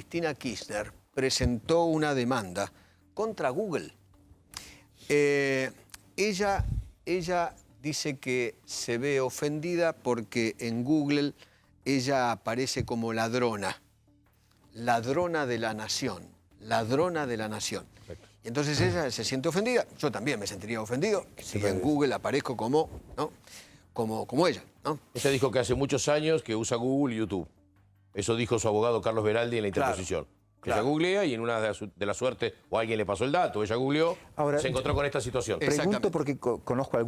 Cristina Kirchner presentó una demanda contra Google. Ella dice que se ve ofendida porque en Google ella aparece como ladrona de la nación, ladrona de la nación. Y entonces ella se siente ofendida, yo también me sentiría ofendido si en Google aparezco como, ¿no? como ella, ¿no? Ella dijo que hace muchos años que usa Google y YouTube. Eso dijo su abogado Carlos Beraldi en la interposición. Ella googlea y en una de la suerte, o alguien le pasó el dato, ella googleó, ahora, se encontró con esta situación. Pregunto porque conozco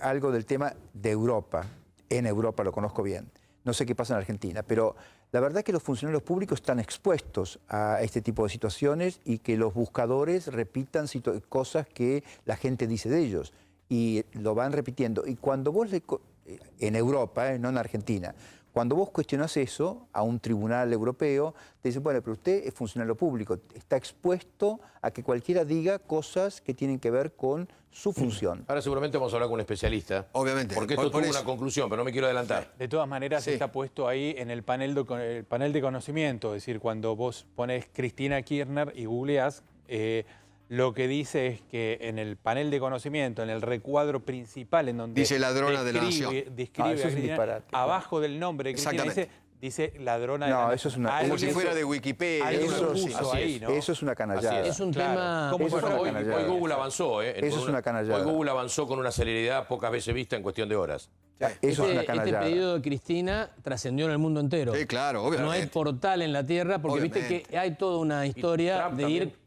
algo del tema de Europa. En Europa lo conozco bien. No sé qué pasa en Argentina, pero la verdad es que los funcionarios públicos están expuestos a este tipo de situaciones y que los buscadores repitan cosas que la gente dice de ellos. Y lo van repitiendo. Y cuando vos en Europa, no en Argentina, cuando vos cuestionás eso a un tribunal europeo, te dicen, bueno, pero usted es funcionario público, está expuesto a que cualquiera diga cosas que tienen que ver con su función. Ahora seguramente vamos a hablar con un especialista. Obviamente. Porque esto tuvo una conclusión, pero no me quiero adelantar. De todas maneras, está puesto ahí en el panel de conocimiento. Es decir, cuando vos pones Cristina Kirchner y googleás, lo que dice es que en el panel de conocimiento, en el recuadro principal, en donde dice ladrona de la nación. Eso es un disparate. Abajo del nombre de Cristina dice ladrona de la nación. No, eso es una... Como si fuera de Wikipedia. Eso es una canallada. Es un tema... Hoy Google avanzó, ¿eh? Eso es una canallada. Hoy Google avanzó con una celeridad pocas veces vista en cuestión de horas. Eso es una canallada. Este pedido de Cristina trascendió en el mundo entero. Sí, claro, obviamente. No hay portal en la Tierra, porque viste que hay toda una historia de ir...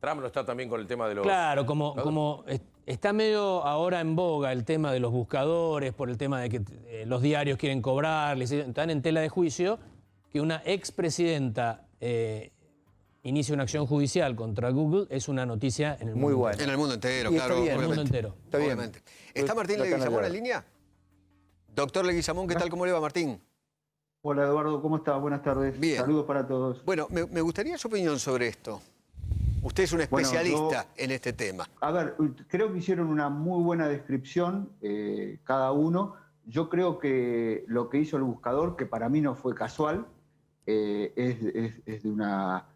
Trump no está también con el tema de los... Claro, como está medio ahora en boga el tema de los buscadores, por el tema de que los diarios quieren cobrarles, están en tela de juicio, que una expresidenta inicie una acción judicial contra Google es una noticia en el mundo. Muy buena. En el mundo entero, Y claro. está bien. En el mundo entero. Está bien. Obviamente. ¿Está Martín Leguizamón en línea? Doctor Leguizamón, ¿qué tal? ¿Cómo le va, Martín? Hola, Eduardo, ¿cómo está? Buenas tardes. Bien. Saludos para todos. Bueno, me gustaría su opinión sobre esto. Usted es un especialista en este tema. A ver, creo que hicieron una muy buena descripción cada uno. Yo creo que lo que hizo el buscador, que para mí no fue casual, es de una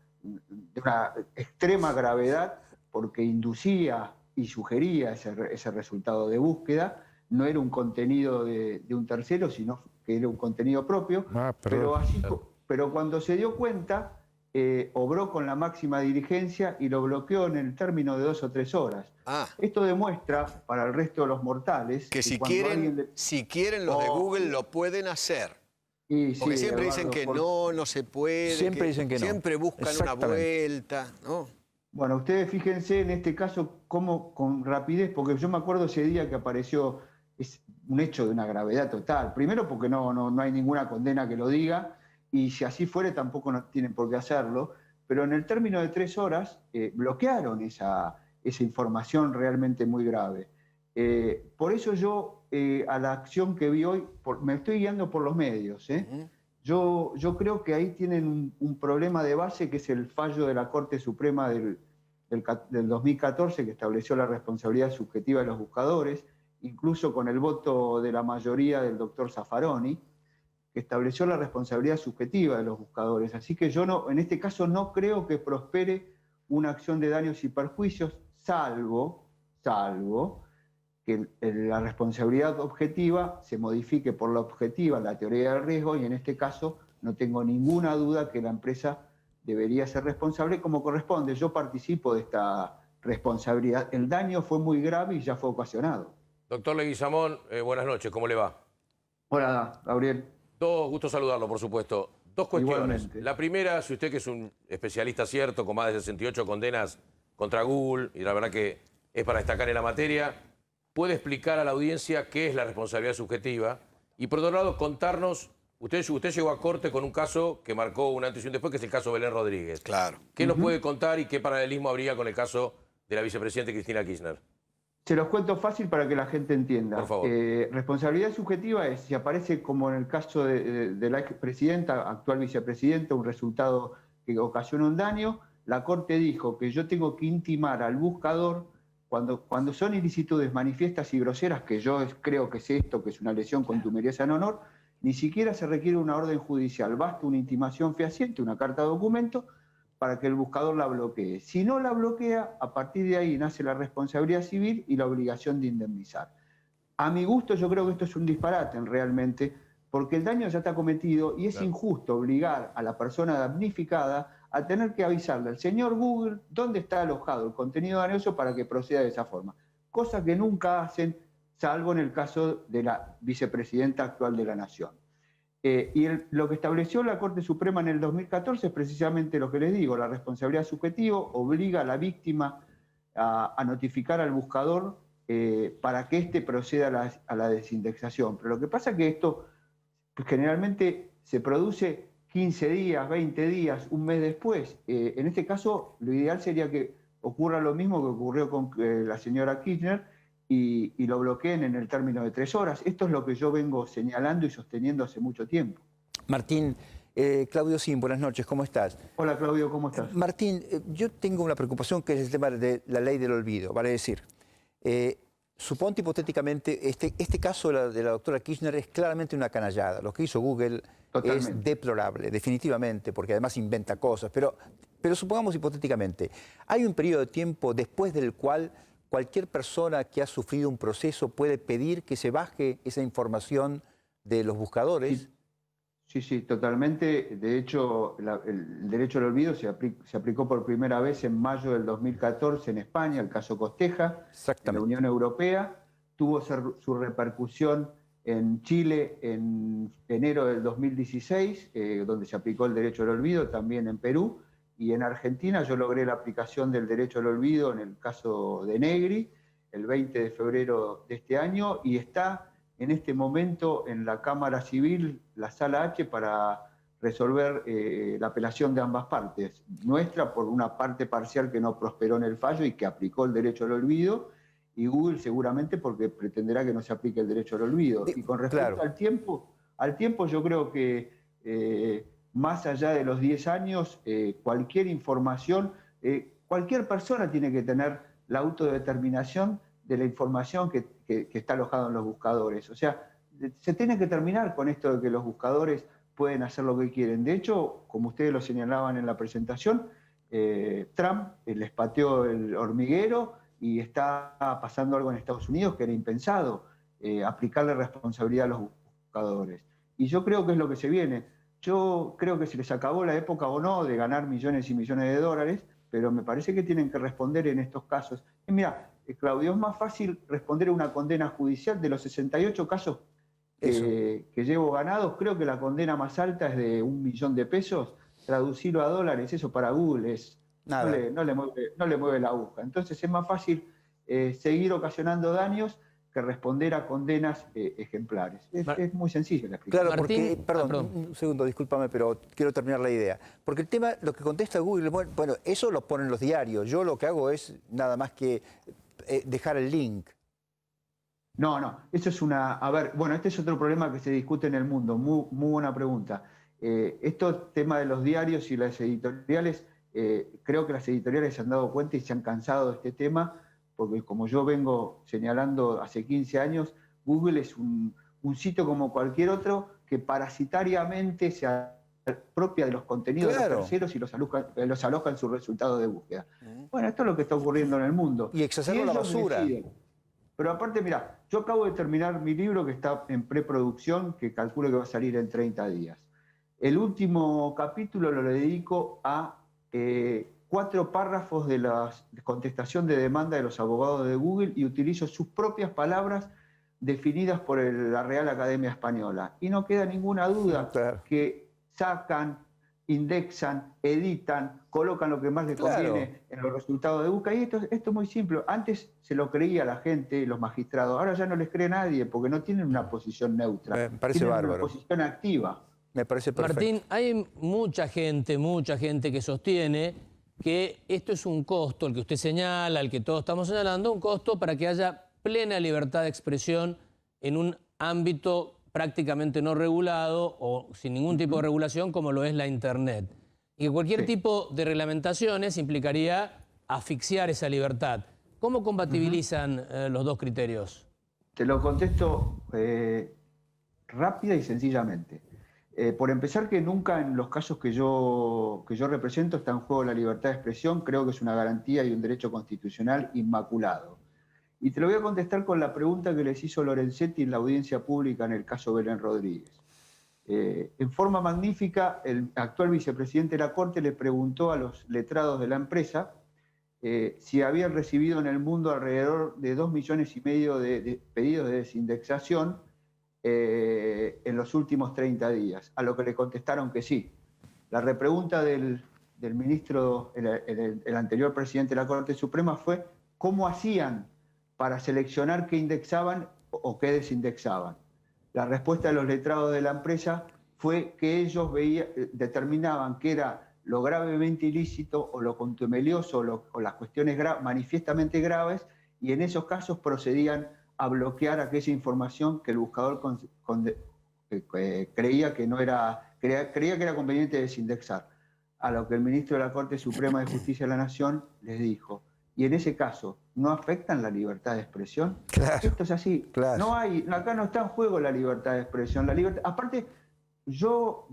extrema gravedad porque inducía y sugería ese resultado de búsqueda. No era un contenido de un tercero, sino que era un contenido propio. Pero cuando se dio cuenta... obró con la máxima dirigencia y lo bloqueó en el término de 2 o 3 horas. Esto demuestra para el resto de los mortales... Que si quieren los de Google lo pueden hacer. Porque siempre dicen que no se puede. Siempre dicen que no. Siempre buscan una vuelta, ¿no? Bueno, ustedes fíjense en este caso cómo con rapidez, porque yo me acuerdo ese día que apareció, es un hecho de una gravedad total. Primero porque no hay ninguna condena que lo diga, y si así fuere tampoco no tienen por qué hacerlo, pero en el término de 3 horas bloquearon esa información realmente muy grave. Por eso yo a la acción que vi hoy, me estoy guiando por los medios. Yo creo que ahí tienen un problema de base, que es el fallo de la Corte Suprema del 2014, que estableció la responsabilidad subjetiva de los buscadores, incluso con el voto de la mayoría del doctor Zaffaroni, que estableció la responsabilidad subjetiva de los buscadores. Así que yo en este caso no creo que prospere una acción de daños y perjuicios, salvo que la responsabilidad objetiva se modifique por la objetiva, la teoría del riesgo, y en este caso no tengo ninguna duda que la empresa debería ser responsable como corresponde. Yo participo de esta responsabilidad. El daño fue muy grave y ya fue ocasionado. Doctor Leguizamón, buenas noches, ¿cómo le va? Hola, Gabriel. Gusto saludarlo, por supuesto. 2 cuestiones. Igualmente. La primera, si usted que es un especialista cierto, con más de 68 condenas contra Google, y la verdad que es para destacar en la materia, ¿puede explicar a la audiencia qué es la responsabilidad subjetiva? Y por otro lado, contarnos, usted llegó a corte con un caso que marcó un antes y un después, que es el caso Belén Rodríguez. Claro. ¿Qué nos puede contar y qué paralelismo habría con el caso de la vicepresidenta Cristina Kirchner? Se los cuento fácil para que la gente entienda. Por favor. Responsabilidad subjetiva es si aparece, como en el caso de la expresidenta, actual vicepresidenta, un resultado que ocasiona un daño. La Corte dijo que yo tengo que intimar al buscador cuando son ilicitudes manifiestas y groseras, que yo creo que es esto, que es una lesión contumeriosa en honor, ni siquiera se requiere una orden judicial, basta una intimación fehaciente, una carta de documento, para que el buscador la bloquee. Si no la bloquea, a partir de ahí nace la responsabilidad civil y la obligación de indemnizar. A mi gusto, yo creo que esto es un disparate realmente, porque el daño ya está cometido y es injusto obligar a la persona damnificada a tener que avisarle al señor Google dónde está alojado el contenido dañoso para que proceda de esa forma. Cosa que nunca hacen, salvo en el caso de la vicepresidenta actual de la Nación. Lo que estableció la Corte Suprema en el 2014 es precisamente lo que les digo, la responsabilidad subjetiva obliga a la víctima a notificar al buscador para que éste proceda a la desindexación. Pero lo que pasa es que esto pues, generalmente se produce 15 días, 20 días, un mes después. En este caso, lo ideal sería que ocurra lo mismo que ocurrió con la señora Kirchner y lo bloqueen en el término de 3 horas. Esto es lo que yo vengo señalando y sosteniendo hace mucho tiempo. Martín, Claudio Sim, buenas noches, ¿cómo estás? Hola Claudio, ¿cómo estás? Martín, yo tengo una preocupación que es el tema de la ley del olvido, vale decir, suponte hipotéticamente, este caso de la doctora Kirchner es claramente una canallada. Lo que hizo Google es deplorable, definitivamente, porque además inventa cosas. Pero supongamos hipotéticamente, hay un periodo de tiempo después del cual cualquier persona que ha sufrido un proceso puede pedir que se baje esa información de los buscadores. Sí, totalmente. De hecho, el derecho al olvido se aplicó por primera vez en mayo del 2014 en España, el caso Costeja, en la Unión Europea. Tuvo su repercusión en Chile en enero del 2016, donde se aplicó el derecho al olvido, también en Perú. Y en Argentina yo logré la aplicación del derecho al olvido en el caso de Negri, el 20 de febrero de este año, y está en este momento en la Cámara Civil, la Sala H, para resolver la apelación de ambas partes. Nuestra por una parte parcial que no prosperó en el fallo y que aplicó el derecho al olvido, y Google seguramente porque pretenderá que no se aplique el derecho al olvido. Y con respecto al tiempo yo creo que más allá de los 10 años, cualquier información, cualquier persona tiene que tener la autodeterminación de la información que está alojada en los buscadores. O sea, se tiene que terminar con esto de que los buscadores pueden hacer lo que quieren. De hecho, como ustedes lo señalaban en la presentación, Trump les pateó el hormiguero y está pasando algo en Estados Unidos que era impensado, aplicarle responsabilidad a los buscadores. Y yo creo que es lo que se viene. Yo creo que se les acabó la época o no de ganar millones y millones de dólares, pero me parece que tienen que responder en estos casos. Y mira, Claudio, es más fácil responder a una condena judicial. De los 68 casos que llevo ganados, creo que la condena más alta es de $1 millón de pesos. Traducirlo a dólares, eso para Google es no le mueve la aguja. Entonces es más fácil seguir ocasionando daños que responder a condenas ejemplares. Es muy sencillo la explicación. Claro, porque, perdón, un segundo, discúlpame, pero quiero terminar la idea. Porque el tema, lo que contesta Google, bueno, eso lo ponen los diarios. Yo lo que hago es nada más que dejar el link. No, eso es una... A ver, bueno, este es otro problema que se discute en el mundo. Muy buena pregunta. Estos temas de los diarios y las editoriales, creo que las editoriales se han dado cuenta y se han cansado de este tema, porque como yo vengo señalando hace 15 años, Google es un sitio como cualquier otro que parasitariamente se apropia de los contenidos de los terceros y los aloja en sus resultados de búsqueda. Bueno, esto es lo que está ocurriendo en el mundo. Y exacerba la basura. Pero aparte, mira, yo acabo de terminar mi libro que está en preproducción, que calculo que va a salir en 30 días. El último capítulo lo dedico a 4 párrafos de la contestación de demanda de los abogados de Google y utilizo sus propias palabras definidas por la Real Academia Española. Y no queda ninguna duda que sacan, indexan, editan, colocan lo que más les conviene en los resultados de búsqueda. Y esto es muy simple. Antes se lo creía la gente, los magistrados. Ahora ya no les cree nadie porque no tienen una posición neutra. Me parece tienen bárbaro. Una posición activa. Me parece perfecto. Martín, hay mucha gente que sostiene que esto es un costo, el que usted señala, el que todos estamos señalando, un costo para que haya plena libertad de expresión en un ámbito prácticamente no regulado o sin ningún tipo de regulación como lo es la Internet. Y que cualquier tipo de reglamentaciones implicaría asfixiar esa libertad. ¿Cómo compatibilizan los dos criterios? Te lo contesto rápida y sencillamente. Por empezar, que nunca en los casos que yo represento está en juego la libertad de expresión. Creo que es una garantía y un derecho constitucional inmaculado. Y te lo voy a contestar con la pregunta que les hizo Lorenzetti en la audiencia pública en el caso Belén Rodríguez. En forma magnífica, el actual vicepresidente de la Corte le preguntó a los letrados de la empresa si habían recibido en el mundo alrededor de 2,5 millones de pedidos de desindexación en los últimos 30 días, a lo que le contestaron que sí. La repregunta del ministro, el anterior presidente de la Corte Suprema, fue cómo hacían para seleccionar qué indexaban o qué desindexaban. La respuesta de los letrados de la empresa fue que ellos determinaban que era lo gravemente ilícito o lo contumelioso o las cuestiones manifiestamente graves, y en esos casos procedían a bloquear aquella información que el buscador creía que era conveniente desindexar. A lo que el ministro de la Corte Suprema de Justicia de la Nación les dijo: y en ese caso, ¿no afectan la libertad de expresión? Claro, esto es así. claro. Acá no está en juego la libertad de expresión. Aparte, yo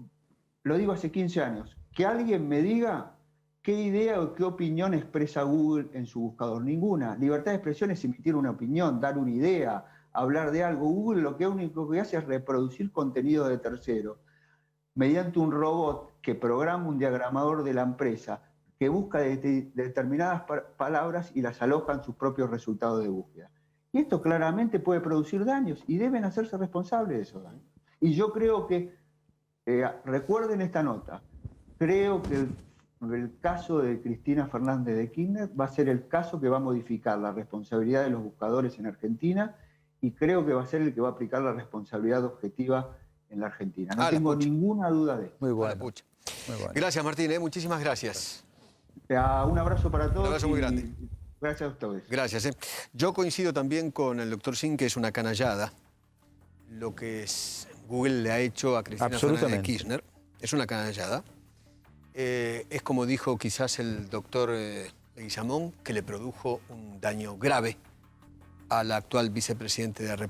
lo digo hace 15 años, que alguien me diga qué idea o qué opinión expresa Google en su buscador. Ninguna. Libertad de expresión es emitir una opinión, dar una idea, hablar de algo. Google lo único que hace es reproducir contenido de tercero mediante un robot que programa un diagramador de la empresa, que busca determinadas palabras y las aloja en sus propios resultados de búsqueda. Y esto claramente puede producir daños y deben hacerse responsables de esos daños. Y yo creo que, recuerden esta nota, creo que el caso de Cristina Fernández de Kirchner va a ser el caso que va a modificar la responsabilidad de los buscadores en Argentina, y creo que va a ser el que va a aplicar la responsabilidad objetiva en la Argentina. No tengo ninguna duda de esto. Muy bueno. Muy bueno. Gracias, Martín. Muchísimas gracias. Un abrazo para todos. Un abrazo muy grande. Gracias a ustedes. Gracias. Yo coincido también con el doctor Sin, que es una canallada lo que Google le ha hecho a Cristina Fernández de Kirchner. Es una canallada. Es como dijo quizás el doctor Leguizamón, que le produjo un daño grave al actual vicepresidente de la República.